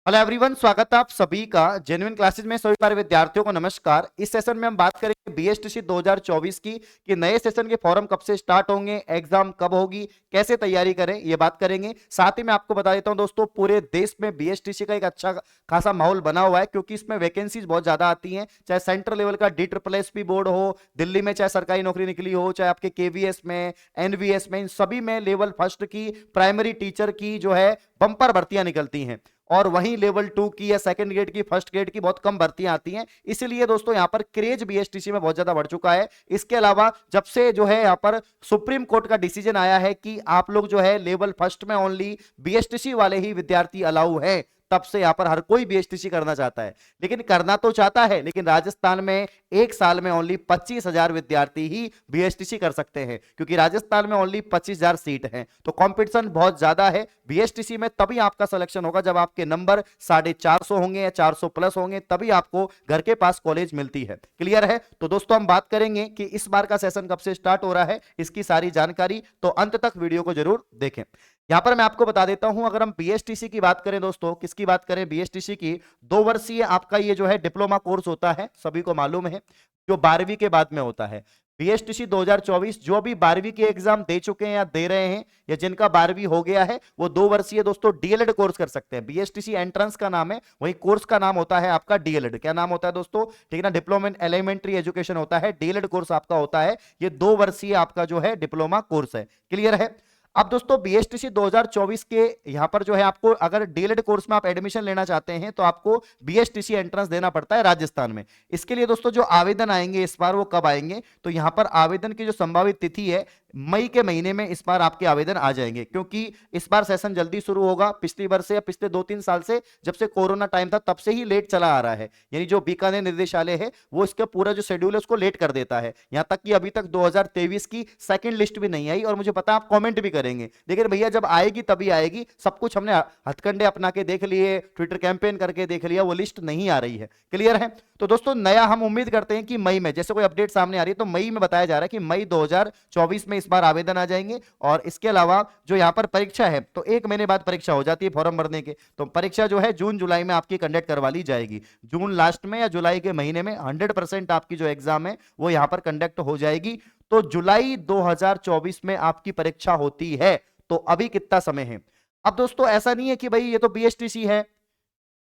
Hello everyone, स्वागत है आप सभी का जेन्युइन क्लासेस में। सभी सारे विद्यार्थियों को नमस्कार। इस सेशन में हम बात करेंगे बीएसटीसी 2024 की कि नए सेशन के फॉर्म कब से स्टार्ट होंगे, एग्जाम कब होगी, कैसे तैयारी करें, ये बात करेंगे। साथ ही मैं आपको बता देता हूं दोस्तों, पूरे देश में बीएसटीसी का एक अच्छा खासा माहौल बना हुआ है क्योंकि इसमें वैकेंसीज बहुत ज्यादा आती हैं। चाहे सेंट्रल लेवल का DSSS बोर्ड हो दिल्ली में, चाहे सरकारी नौकरी निकली हो, चाहे आपके केवीएस में, एनवीएस में, इन सभी में लेवल फर्स्ट की, प्राइमरी टीचर की जो है बंपर भर्तियां निकलती हैं। और वहीं लेवल 2 की या सेकंड ग्रेड की, फर्स्ट ग्रेड की बहुत कम भर्तियां आती हैं। इसीलिए दोस्तों यहां पर क्रेज बीएसटीसी में बहुत ज्यादा बढ़ चुका है। इसके अलावा जब से जो है यहां पर सुप्रीम कोर्ट का डिसीजन आया है कि आप लोग जो है लेवल फर्स्ट में ओनली बीएसटीसी वाले ही विद्यार्थी अलाउ है, तब से यहां पर हर कोई बीएसटीसी करना चाहता है। लेकिन करना तो चाहता है, लेकिन राजस्थान में एक साल में ओनली 25,000 विद्यार्थी ही बीएसटीसी कर सकते हैं क्योंकि राजस्थान में ओनली 25,000 सीट हैं। तो कंपटीशन बहुत ज्यादा है बीएसटीसी में। तभी आपका सिलेक्शन होगा जब आपके नंबर 450 होंगे या 400 प्लस होंगे, तभी आपको घर के पास कॉलेज मिलती है। क्लियर है? तो दोस्तों हम बात करेंगे कि इस बार का सेशन कब से स्टार्ट हो रहा है, इसकी सारी जानकारी, तो अंत तक वीडियो को जरूर देखें। यहां पर मैं आपको बता देता हूं, अगर हम बीएसटीसी की बात करें दोस्तों, किसकी बात करें, बीएसटीसी की, 2 वर्षीय आपका ये जो है डिप्लोमा कोर्स होता है, सभी को मालूम है, जो 12वीं के बाद में होता है। बीएसटीसी 2024 जो भी 12वीं के एग्जाम दे चुके हैं या दे रहे हैं या जिनका 12वीं हो गया है, वो 2 वर्षीय दोस्तों डीएलएड कोर्स कर सकते हैं। बीएसटीसी एंट्रेंस का नाम है, वही कोर्स का नाम होता है आपका डीएलएड। क्या नाम होता है दोस्तों? ठीक है ना, डिप्लोमा इन एलिमेंट्री एजुकेशन होता है, डीएलएड कोर्स आपका होता है। ये 2 वर्षीय आपका जो है डिप्लोमा कोर्स है। क्लियर है? अब दोस्तों बीएसटीसी 2024 के यहां पर जो है, आपको अगर डीएलएड कोर्स में आप एडमिशन लेना चाहते हैं तो आपको बीएसटीसी एंट्रेंस देना पड़ता है राजस्थान में। इसके लिए दोस्तों जो आवेदन आएंगे इस बार, वो कब आएंगे, तो यहां पर आवेदन की जो संभावित तिथि है, मई के महीने में इस बार आपके आवेदन आ जाएंगे क्योंकि इस बार सेशन जल्दी शुरू होगा। पिछली बार से या पिछले 2-3 साल से, जब से कोरोना टाइम था तब से ही लेट चला आ रहा है। यानी जो बीकानेर निर्देशालय है वो इसका पूरा जो शेड्यूल है उसको लेट कर देता है। यहां तक कि अभी तक 2023 की सेकंड लिस्ट भी नहीं आई, और मुझे पता है आप कमेंट भी करेंगे, लेकिन भैया जब आएगी तभी आएगी। सब कुछ हमने हथकंडे अपना के देख लिए, ट्विटर कैंपेन करके देख लिया, वो लिस्ट नहीं आ रही है। क्लियर है? तो दोस्तों नया हम उम्मीद करते हैं कि मई में, जैसे कोई अपडेट सामने आ रही है तो मई में बताया जा रहा है कि मई 2024 में इस बार आवेदन आ जाएंगे। और इसके अलावा जो यहां पर परीक्षा है, तो 1 महीने बाद परीक्षा हो जाती है फॉर्म भरने के। तो परीक्षा जो है जून जुलाई में आपकी कंडक्ट करवा ली जाएगी। जून लास्ट में या जुलाई के महीने में 100% आपकी जो एग्जाम है वो यहां पर कंडक्ट हो जाएगी। तो जुलाई 2024 में आपकी परीक्षा होती है। तो अभी कितना समय है? अब दोस्तों ऐसा नहीं है कि भाई ये तो बीएसटीसी है,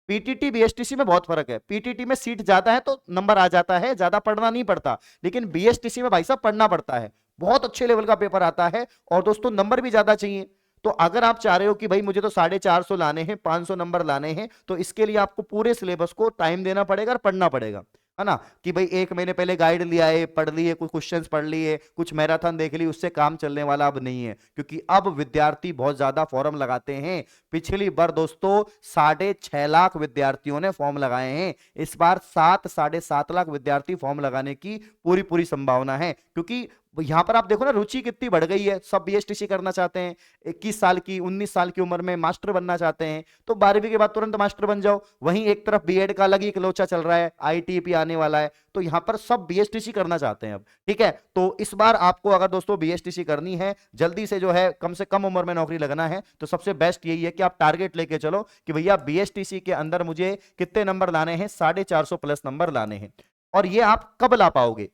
पीटीटी बीएसटीसी में बहुत फर्क है। पीटीटी में सीट ज्यादा है तो नंबर आ जाता है, ज्यादा पढ़ना नहीं पड़ता, लेकिन बीएसटीसी में भाई साहब पढ़ना पड़ता है। बहुत अच्छे लेवल का पेपर आता है और दोस्तों नंबर भी ज्यादा चाहिए। तो अगर आप चाह रहे हो कि भाई मुझे तो 450 लाने हैं, 500 नंबर लाने हैं, तो इसके लिए आपको पूरे सिलेबस को टाइम देना पड़ेगा और पढ़ना पड़ेगा, है ना। कि भाई 1 महीने पहले गाइड लिया है, पढ़ लिए, कुछ क्वेश्चंस पढ़ लिए, कुछ मैराथन देख ली, उससे काम चलने वाला अब नहीं है क्योंकि अब विद्यार्थी बहुत ज्यादा फॉर्म लगाते हैं। पिछली बार दोस्तों 6.5 लाख विद्यार्थियों ने फॉर्म लगाए हैं। इस बार 7-7.5 लाख विद्यार्थी फॉर्म लगाने की पूरी पूरी संभावना है क्योंकि यहां पर आप देखो ना, रुचि कितनी बढ़ गई है। सब बीएसटीसी करना चाहते हैं। 21 साल की, 19 साल की उम्र में मास्टर बनना चाहते हैं, तो 12वीं के बाद तुरंत मास्टर बन जाओ। वहीं एक तरफ बीएड का अलग ही लोचा चल रहा है, आईटीपी आने वाला है, तो यहां पर सब बीएसटीसी करना चाहते हैं अब। ठीक है, तो इस बार आपको अगर दोस्तों बीएसटीसी करनी है, जल्दी से जो है कम से कम उम्र में नौकरी लगना है, तो सबसे बेस्ट यही है कि आप टारगेट लेके चलो कि भैया बीएसटीसी के अंदर मुझे कितने नंबर लाने हैं, 450 प्लस नंबर लाने हैं। और ये आप कब ला पाओगे?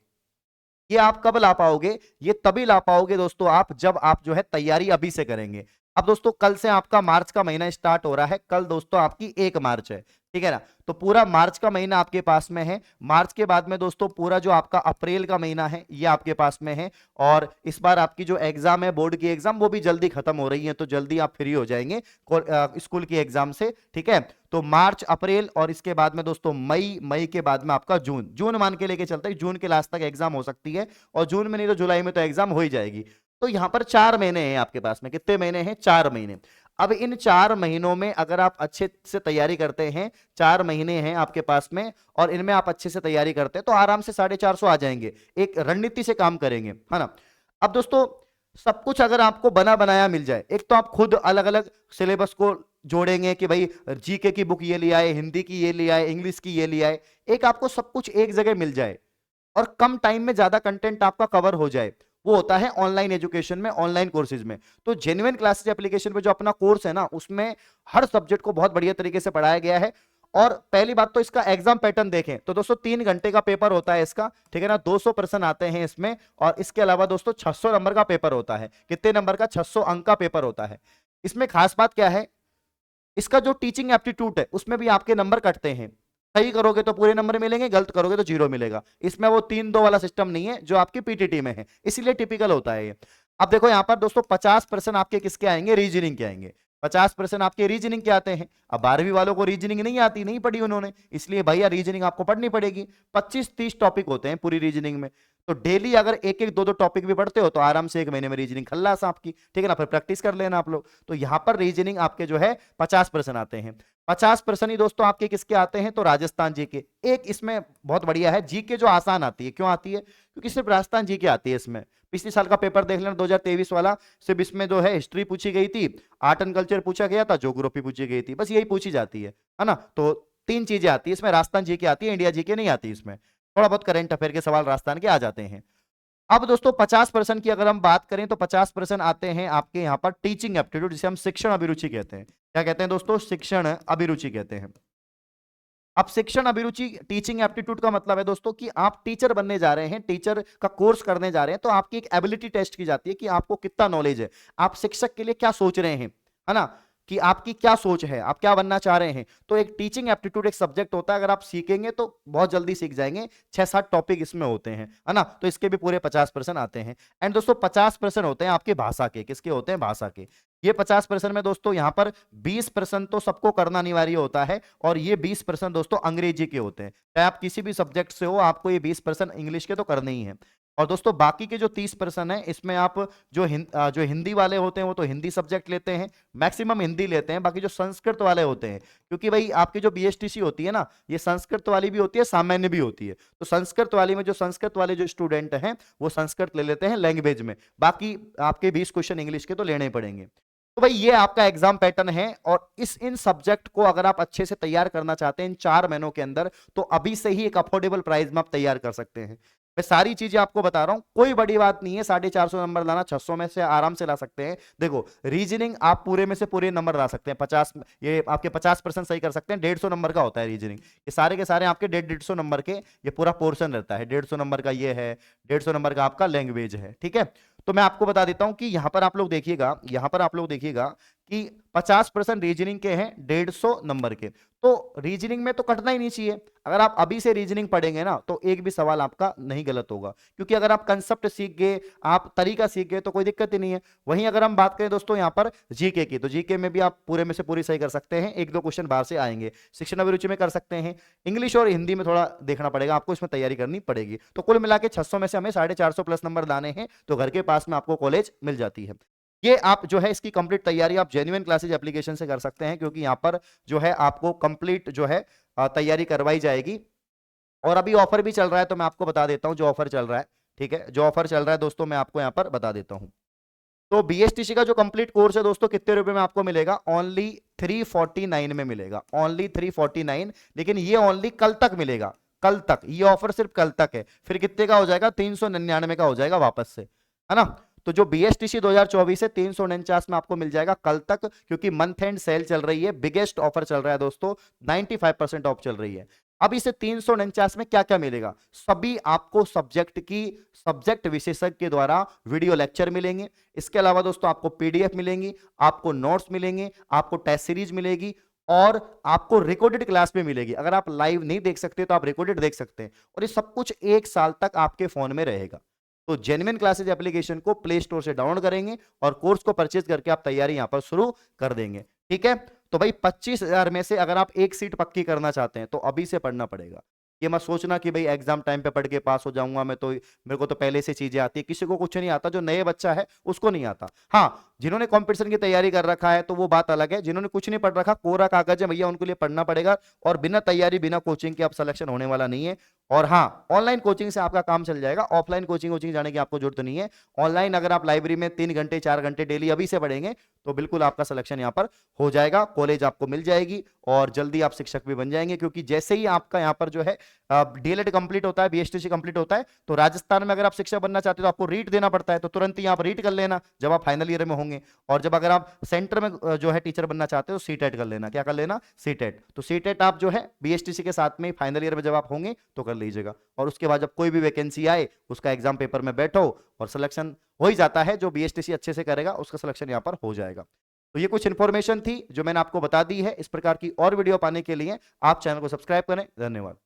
ये आप कब ला पाओगे? ये तभी ला पाओगे दोस्तों आप, जब आप जो है तैयारी अभी से करेंगे। अब दोस्तों कल से आपका मार्च का महीना स्टार्ट हो रहा है। कल दोस्तों आपकी 1 मार्च है, ठीक है ना। तो पूरा मार्च का महीना आपके पास में है। मार्च के बाद में दोस्तों पूरा जो आपका अप्रैल का महीना है ये आपके पास में है। और इस बार आपकी जो एग्जाम है, बोर्ड की एग्जाम, वो भी जल्दी खत्म हो रही है, तो जल्दी आप फ्री हो जाएंगे स्कूल की एग्जाम से। ठीक है, तो मार्च, अप्रैल और इसके बाद में दोस्तों मई, मई के बाद में आपका जून, जून मान के लेके चलते हैं, जून के लास्ट तक एग्जाम हो सकती है। और जून में नहीं तो जुलाई में तो एग्जाम हो ही जाएगी। तो यहां पर 4 महीने हैं आपके पास में। कितने महीने हैं? 4 महीने। अब इन 4 महीनों में अगर आप अच्छे से तैयारी करते हैं, 4 महीने हैं आपके पास में, और इनमें आप अच्छे से तैयारी करते हैं तो आराम से 450 आ जाएंगे। एक रणनीति से काम करेंगे, है ना। अब दोस्तों सब कुछ अगर आपको बना बनाया मिल जाए, एक तो आप खुद अलग अलग सिलेबस को जोड़ेंगे कि भाई जीके की बुक ये ले आए, हिंदी की ये ले आए, इंग्लिश की ये ले आए, एक आपको सब कुछ एक जगह मिल जाए और कम टाइम में ज्यादा कंटेंट आपका कवर हो जाए, वो होता है ऑनलाइन एजुकेशन में, ऑनलाइन कोर्सेज में। तो जेन्युइन क्लासेज एप्लीकेशन पे जो अपना कोर्स है ना, उसमें हर सब्जेक्ट को बहुत बढ़िया तरीके से पढ़ाया गया है। और पहली बात तो इसका एग्जाम पैटर्न देखें तो दोस्तों 3 घंटे का पेपर होता है इसका, ठीक है ना, 200 प्रश्न आते हैं इसमें। और इसके अलावा दोस्तों 600 नंबर का पेपर होता है। कितने नंबर का? 600 अंक का पेपर होता है। इसमें खास बात क्या है, इसका जो टीचिंग एप्टीट्यूड है उसमें भी आपके नंबर कटते हैं। सही करोगे तो पूरे नंबर मिलेंगे, गलत करोगे तो 0 मिलेगा। इसमें वो 3-2 वाला सिस्टम नहीं है जो आपकी पीटीटी में है, इसीलिए टिपिकल होता है ये। अब देखो यहां पर दोस्तों 50% आपके किसके आएंगे? रीजनिंग के आएंगे। 50% आपके रीजनिंग के आते हैं। अब 12वीं वालों को रीजनिंग नहीं आती, नहीं पढ़ी उन्होंने, इसलिए भैया रीजनिंग आपको पढ़नी पड़ेगी। 25-30 टॉपिक होते हैं पूरी रीजनिंग में। तो डेली अगर एक एक दो दो टॉपिक भी पढ़ते हो तो आराम से 1 महीने में रीजनिंग खल्लास आपकी, ठीक है ना। फिर प्रैक्टिस कर लेना आप लोग। तो यहां पर रीजनिंग आपके जो है 50% आते हैं। 50% ही दोस्तों आपके किसके आते हैं? तो राजस्थान जीके। एक इसमें बहुत बढ़िया है, जीके जो आसान आती है। क्यों आती है? क्योंकि सिर्फ राजस्थान जीके आती है इसमें। पिछले साल का पेपर देख लेना 2023 वाला, सिर्फ इसमें जो है हिस्ट्री पूछी गई थी, आर्ट एंड कल्चर पूछा गया था, ज्योग्राफी पूछी गई थी, बस यही पूछी जाती है ना। तो 3 चीजें आती है इसमें, राजस्थान जीके आती है, इंडिया जीके नहीं आती इसमें। थोड़ा बहुत करंट अफेयर के सवाल राजस्थान के आ जाते हैं। अब दोस्तों 50% की अगर हम बात करें तो 50% आते हैं आपके यहां पर टीचिंग एप्टीट्यूड, जिसे हम शिक्षण अभिरुचि कहते हैं। क्या कहते हैं दोस्तों? शिक्षण अभिरुचि कहते हैं। अब शिक्षण अभिरुचि टीचिंग एप्टीट्यूड का मतलब है दोस्तों कि आप टीचर बनने जा रहे हैं, टीचर का कोर्स करने जा रहे हैं, तो आपकी एक एबिलिटी टेस्ट की जाती है कि आपको कितना नॉलेज है, आप शिक्षक के लिए क्या सोच रहे हैं, है ना, कि आपकी क्या सोच है, आप क्या बनना चाह रहे हैं। तो एक टीचिंग एप्टीट्यूड एक सब्जेक्ट होता है, अगर आप सीखेंगे तो बहुत जल्दी सीख जाएंगे। 6-7 टॉपिक इसमें होते हैं, है ना। तो इसके भी पूरे 50% आते हैं। एंड दोस्तों 50% होते हैं आपके भाषा के। किसके होते हैं? भाषा के। ये 50% में दोस्तों यहां पर 20% तो सबको करना अनिवार्य होता है, और ये 20% दोस्तों अंग्रेजी के होते हैं। चाहे आप किसी भी सब्जेक्ट से हो, आपको ये 20% इंग्लिश के तो करने ही है। और दोस्तों बाकी के जो 30% है, इसमें आप जो हिंदी वाले होते हैं वो तो हिंदी सब्जेक्ट लेते हैं, मैक्सिमम हिंदी लेते हैं। बाकी जो संस्कृत वाले होते हैं, क्योंकि भाई आपकी जो बीएसटीसी होती है ना, ये संस्कृत वाली भी होती है, सामान्य भी होती है। तो संस्कृत वाली में जो संस्कृत वाले जो स्टूडेंट हैं वो संस्कृत ले लेते हैं लैंग्वेज में, बाकी आपके 20 क्वेश्चन इंग्लिश के तो लेने ही पड़ेंगे। तो भाई ये आपका एग्जाम पैटर्न है। और इन सब्जेक्ट को अगर आप अच्छे से तैयार करना चाहते हैं इन 4 महीनों के अंदर, तो अभी से ही एक अफोर्डेबल प्राइस में आप तैयार कर सकते हैं। मैं सारी चीजें आपको बता रहा हूं, कोई बड़ी बात नहीं है। 450 नंबर लाना, 600 में से आराम से ला सकते हैं। देखो रीजनिंग आप पूरे में से पूरे नंबर ला सकते हैं। 50, ये आपके 50% सही कर सकते हैं। 150 नंबर का होता है रीजनिंग। ये सारे के सारे आपके 150 नंबर के ये पूरा पोर्शन रहता है। 150 नंबर का ये है, 150 नंबर का आपका लैंग्वेज है, ठीक है। तो मैं आपको बता देता हूं कि यहां पर आप लोग देखिएगा, यहां पर आप लोग देखिएगा कि 50% रीजनिंग के हैं, 150 नंबर के। तो रीजनिंग में तो कटना ही नहीं चाहिए। अगर आप अभी से रीजनिंग पढ़ेंगे ना, तो एक भी सवाल आपका नहीं गलत होगा, क्योंकि अगर आप कंसेप्ट सीख गए, आप तरीका सीख गए, तो कोई दिक्कत ही नहीं है। वहीं अगर हम बात करें दोस्तों यहाँ पर जीके की, तो जीके में भी आप पूरे में से पूरी सही कर सकते हैं। 1-2 क्वेश्चन बाहर से आएंगे। शिक्षण अभिरुचि में कर सकते हैं। इंग्लिश और हिंदी में थोड़ा देखना पड़ेगा आपको, इसमें तैयारी करनी पड़ेगी। तो कुल मिला के 600 में से हमें 450 प्लस नंबर लाने हैं, तो घर के पास में आपको कॉलेज मिल जाती है। ये आप जो है इसकी कंप्लीट तैयारी आप जेन्युइन क्लासेज एप्लीकेशन से कर सकते हैं, क्योंकि यहाँ पर जो है आपको कंप्लीट जो है तैयारी करवाई जाएगी। और अभी ऑफर भी चल रहा है, तो मैं आपको बता देता हूं जो ऑफर चल रहा है, ठीक है। जो ऑफर चल रहा है दोस्तों, मैं आपको यहाँ पर बता देता हूं। तो बीएसटीसी का जो कंप्लीट कोर्स है दोस्तों, कितने रुपए में आपको मिलेगा? ओनली 349 में मिलेगा, ओनली 349। लेकिन ये ओनली कल तक मिलेगा, कल तक। ये ऑफर सिर्फ कल तक है। फिर कितने का हो जाएगा? 399 का हो जाएगा वापस से, है ना। तो जो बीएसटीसी 2024 है 349 में आपको मिल जाएगा कल तक, क्योंकि मंथ एंड सेल चल रही है, बिगेस्ट ऑफर चल रहा है दोस्तों, 95% ऑफ चल रही है। अब इसे 349 में क्या क्या मिलेगा? सभी आपको सब्जेक्ट विशेषज्ञ के द्वारा वीडियो लेक्चर मिलेंगे। इसके अलावा दोस्तों आपको पीडीएफ मिलेंगी, आपको नोट्स मिलेंगे, आपको टेस्ट सीरीज मिलेगी, और आपको रिकॉर्डेड क्लास में मिलेगी। अगर आप लाइव नहीं देख सकते तो आप रिकॉर्डेड देख सकते हैं। और ये सब कुछ 1 साल तक आपके फोन में रहेगा। तो जेन्युइन क्लासेज एप्लीकेशन को प्ले स्टोर से डाउनलोड करेंगे और कोर्स को परचेज करके आप तैयारी यहां पर शुरू कर देंगे, ठीक है। तो भाई 25,000 में से अगर आप एक सीट पक्की करना चाहते हैं तो अभी से पढ़ना पड़ेगा। ये मत सोचना कि भाई एग्जाम टाइम पे पढ़ के पास हो जाऊंगा मैं, तो मेरे को तो पहले से चीजें आती है। किसी को कुछ नहीं आता, जो नए बच्चा है उसको नहीं आता। हाँ, जिन्होंने कंपटीशन की तैयारी कर रखा है तो वो बात अलग है। जिन्होंने कुछ नहीं पढ़ रखा, कोरा कागज है भैया, उनके लिए पढ़ना पड़ेगा। और बिना तैयारी बिना कोचिंग के अब सिलेक्शन होने वाला नहीं है। और हाँ, ऑनलाइन कोचिंग से आपका काम चल जाएगा, ऑफलाइन कोचिंग जाने की आपको जरूरत नहीं है। ऑनलाइन अगर आप लाइब्रेरी में 3 घंटे 4 घंटे डेली अभी से पढ़ेंगे तो बिल्कुल आपका सिलेक्शन यहाँ पर हो जाएगा, कॉलेज आपको मिल जाएगी और जल्दी आप शिक्षक भी बन जाएंगे। क्योंकि जैसे ही आपका यहाँ पर जो है डीएलएड कंप्लीट होता है, बीएसटीसी कंप्लीट होता है, तो राजस्थान में अगर आप शिक्षक बनना चाहते हो तो आपको रीट देना पड़ता है, तो तुरंत ही यहाँ पर रीट कर लेना जब आप फाइनल ईयर में होंगे। और जब अगर आप सेंटर में जो है टीचर बनना चाहते हो, सीटेट कर लेना। क्या कर लेना? सीटेट। तो सीटेट आप जो है बीएसटीसी के साथ में फाइनल ईयर में जब आप होंगे तो कर लीजिएगा। और उसके बाद जब कोई भी वैकेंसी आए उसका एग्जाम पेपर में बैठो और सिलेक्शन हो ही जाता है। जो बीएसटीसी अच्छे से करेगा उसका सिलेक्शन यहाँ पर हो जाएगा। तो ये कुछ इंफॉर्मेशन थी जो मैंने आपको बता दी है। इस प्रकार की और वीडियो पाने के लिए आप चैनल को सब्सक्राइब करें। धन्यवाद।